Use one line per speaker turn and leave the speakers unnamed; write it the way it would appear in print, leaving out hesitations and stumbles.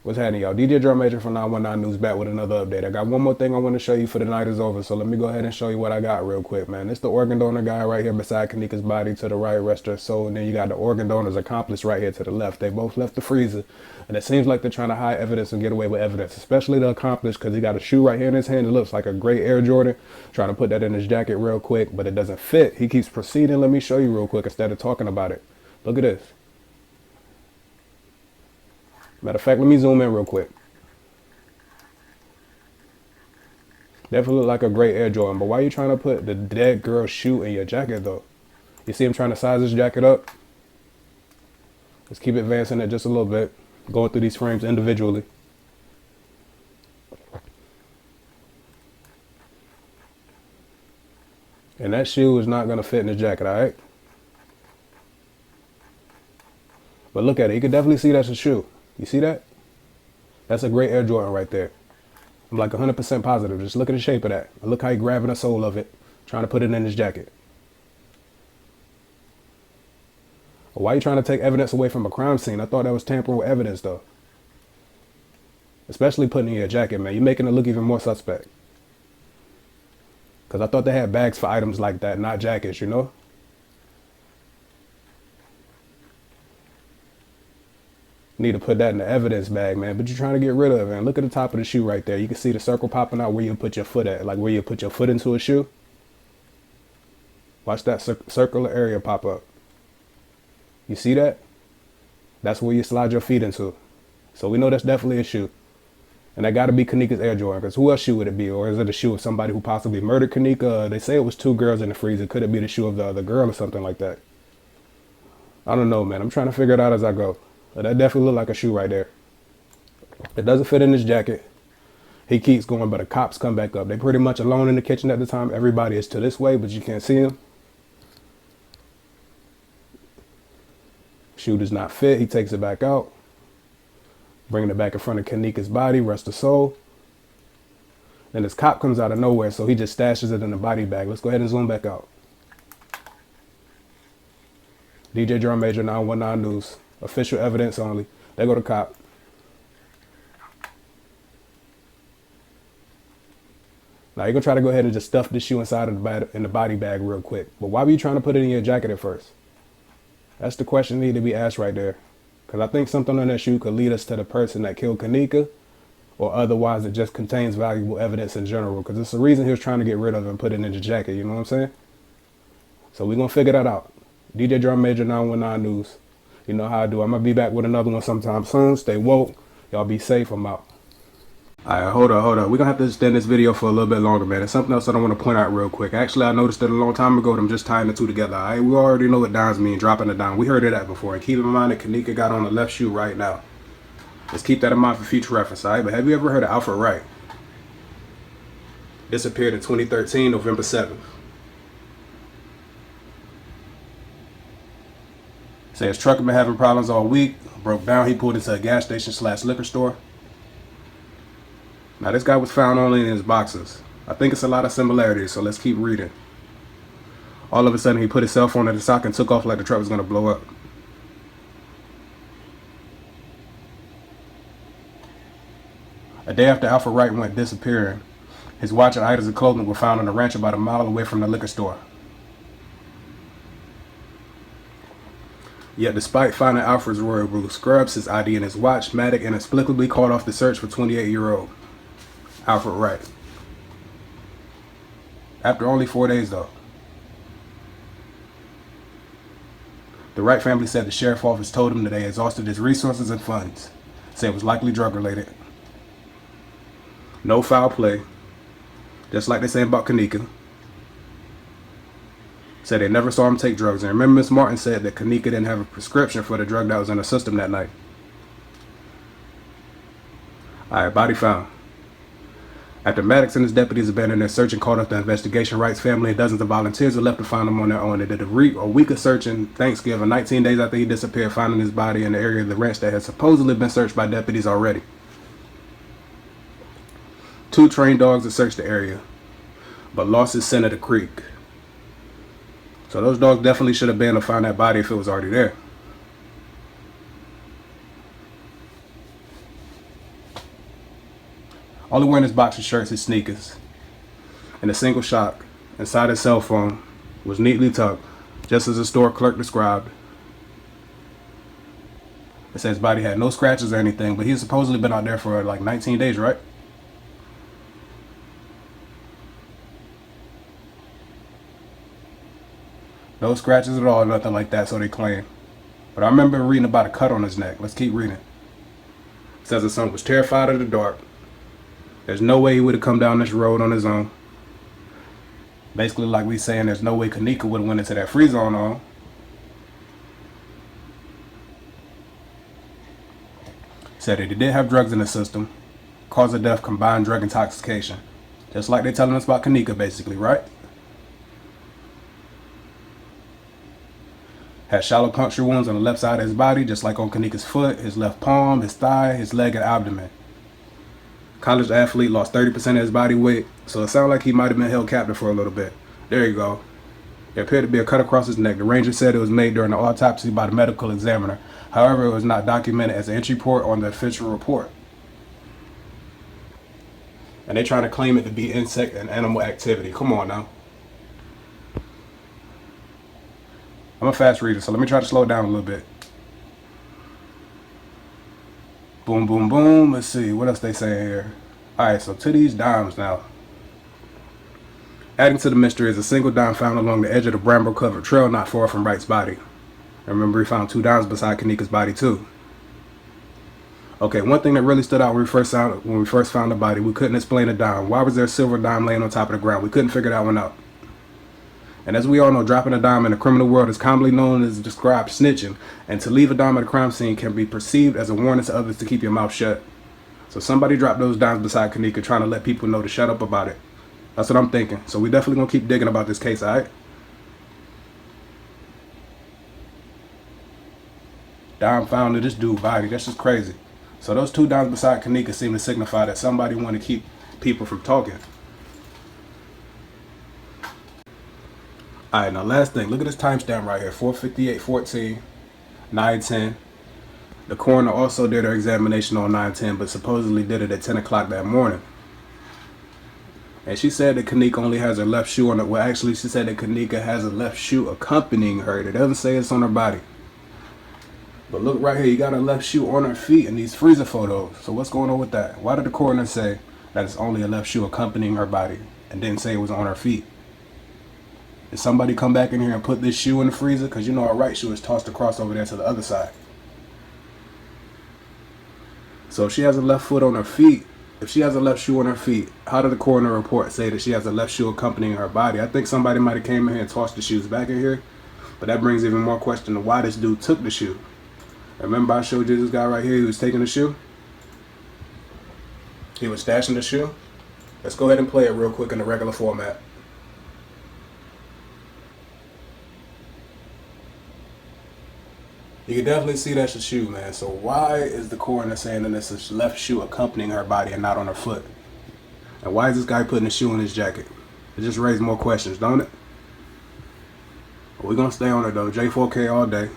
What's happening, y'all? DJ Drum Major from 919 News back with another update. I got one more thing I want to show you for the night is over, so let me go ahead and show you what I got real quick, man. It's the organ donor guy right here beside Kenneka's body to the right, rest her soul, and then you got the organ donor's accomplice right here to the left. They both left the freezer, and it seems like they're trying to hide evidence and get away with evidence, especially the accomplice because he got a shoe right here in his hand. It looks like a gray Air Jordan. Trying to put that in his jacket real quick, but it doesn't fit. He keeps proceeding. Let me show you real quick instead of talking about it. Look at this. Matter of fact, let me zoom in real quick. Definitely look like a great Air Jordan, but why are you trying to put the dead girl's shoe in your jacket though? You see him trying to size his jacket up? Let's keep advancing it just a little bit, going through these frames individually. And that shoe is not going to fit in his jacket, all right? But look at it. You can definitely see that's a shoe. You see that? That's a great Air Jordan right there. I'm like 100% positive. Just look at the shape of that. And look how he's grabbing the sole of it, trying to put it in his jacket. Why are you trying to take evidence away from a crime scene? I thought that was tampering with evidence, though. Especially putting it in your jacket, man. You're making it look even more suspect. Because I thought they had bags for items like that, not jackets, you know? Need to put that in the evidence bag, man. But you're trying to get rid of it. And look at the top of the shoe right there. You can see the circle popping out where you put your foot at. Like where you put your foot into a shoe. Watch that circular area pop up. You see that? That's where you slide your feet into. So we know that's definitely a shoe. And that got to be Kenneka's Air Jordan. Because who else shoe would it be? Or is it a shoe of somebody who possibly murdered Kenneka? They say it was 2 girls in the freezer. Could it be the shoe of the other girl or something like that? I don't know, man. I'm trying to figure it out as I go. But that definitely looked like a shoe right there. It doesn't fit in his jacket. He keeps going, but the cops come back up. They're pretty much alone in the kitchen at the time. Everybody is to this way, but you can't see him. Shoe does not fit. He takes it back out. Bringing it back in front of Kenneka's body, rest her soul. Then this cop comes out of nowhere, so he just stashes it in the body bag. Let's go ahead and zoom back out. DJ Drum Major 919 News. Official evidence only. There go the cop. Now you're gonna try to go ahead and just stuff this shoe inside of the body bag real quick. But why were you trying to put it in your jacket at first? That's the question that need to be asked right there. Because I think something on that shoe could lead us to the person that killed Kenneka, or otherwise it just contains valuable evidence in general. Because it's the reason he was trying to get rid of it and put it in the jacket. You know what I'm saying? So we're gonna figure that out. DJ Drum Major 919 News. You know how I do. I'm going to be back with another one sometime soon. Stay woke. Y'all be safe. I'm out. Alright, hold up. We're going to have to extend this video for a little bit longer, man. There's something else that I want to point out real quick. Actually, I noticed it a long time ago, and I'm just tying the two together. Alright, we already know what dimes mean, dropping a dime. We heard of that before. And keep in mind that Kenneka got on the left shoe right now. Let's keep that in mind for future reference, alright? But have you ever heard of Alfred Wright? Disappeared in 2013, November 7th. Say his truck had been having problems all week. Broke down. He pulled into a gas station / liquor store. Now this guy was found only in his boxers. I think it's a lot of similarities, so let's keep reading. All of a sudden he put his cell phone in the sock and took off like the truck was going to blow up. A day after Alfred Wright went disappearing, his watch and items of clothing were found on a ranch about a mile away from the liquor store. Yet despite finding Alfred's royal blue scrubs, his ID and his watch, Maddox inexplicably called off the search for 28-year-old Alfred Wright. After only 4 days though. The Wright family said the sheriff office told him that they exhausted his resources and funds. Said it was likely drug related. No foul play. Just like they say about Kenneka. Said they never saw him take drugs. And remember, Miss Martin said that Kenneka didn't have a prescription for the drug that was in the system that night. Alright, body found. After Maddox and his deputies abandoned their search and called up the investigation, Wright's family and dozens of volunteers were left to find him on their own. They did a week of searching Thanksgiving, 19 days after he disappeared, finding his body in the area of the ranch that had supposedly been searched by deputies already. 2 trained dogs had searched the area, but lost his scent at the creek. So those dogs definitely should have been to find that body if it was already there. Only wearing his boxer shorts and sneakers. And a single shock inside his cell phone was neatly tucked, just as the store clerk described. It says his body had no scratches or anything, but he's supposedly been out there for like 19 days, right? No scratches at all, nothing like that, so they claim. But I remember reading about a cut on his neck. Let's keep reading. It says his son was terrified of the dark. There's no way he would have come down this road on his own. Basically, like we saying, there's no way Kenneka would have went into that free zone on. Said that he did have drugs in the system. Cause of death, combined drug intoxication. Just like they're telling us about Kenneka, basically, right? Had shallow puncture wounds on the left side of his body, just like on Kenneka's foot, his left palm, his thigh, his leg, and abdomen. College athlete, lost 30% of his body weight, so it sounded like he might have been held captive for a little bit. There you go. There appeared to be a cut across his neck. The ranger said it was made during the autopsy by the medical examiner. However, it was not documented as an entry report on the official report. And they're trying to claim it to be insect and animal activity. Come on now. I'm a fast reader, so let me try to slow it down a little bit. Boom, boom, boom. Let's see. What else they saying here? Alright, so to these dimes now. Adding to the mystery is a single dime found along the edge of the bramble-covered trail not far from Wright's body. Remember, he found 2 dimes beside Kenneka's body, too. Okay, one thing that really stood out when we first found the body, we couldn't explain a dime. Why was there a silver dime laying on top of the ground? We couldn't figure that one out. And as we all know, dropping a dime in the criminal world is commonly known as described snitching, and to leave a dime at a crime scene can be perceived as a warning to others to keep your mouth shut. So somebody dropped those dimes beside Kenneka, trying to let people know to shut up about it. That's what I'm thinking. So we definitely gonna keep digging about this case, alright? Dime found in this dude's body. That's just crazy. So those 2 dimes beside Kenneka seem to signify that somebody want to keep people from talking. Alright, now last thing. Look at this timestamp right here. 4:58:14, 9:10. The coroner also did her examination on 9:10, but supposedly did it at 10 o'clock that morning. And she said that Kenneka only has her left shoe on her. Well, actually, she said that Kenneka has a left shoe accompanying her. It doesn't say it's on her body. But look right here, you got a left shoe on her feet in these freezer photos. So what's going on with that? Why did the coroner say that it's only a left shoe accompanying her body and didn't say it was on her feet? Did somebody come back in here and put this shoe in the freezer? Because you know our right shoe is tossed across over there to the other side. So if she has a left foot on her feet, if she has a left shoe on her feet, how did the coroner report say that she has a left shoe accompanying her body? I think somebody might have came in here and tossed the shoes back in here. But that brings even more question to why this dude took the shoe. Remember I showed you this guy right here who was taking the shoe? He was stashing the shoe. Let's go ahead and play it real quick in the regular format. You can definitely see that's a shoe, man. So why is the coroner saying that it's a left shoe accompanying her body and not on her foot? And why is this guy putting a shoe in his jacket? It just raised more questions, don't it? But we're going to stay on it, though. J4K all day.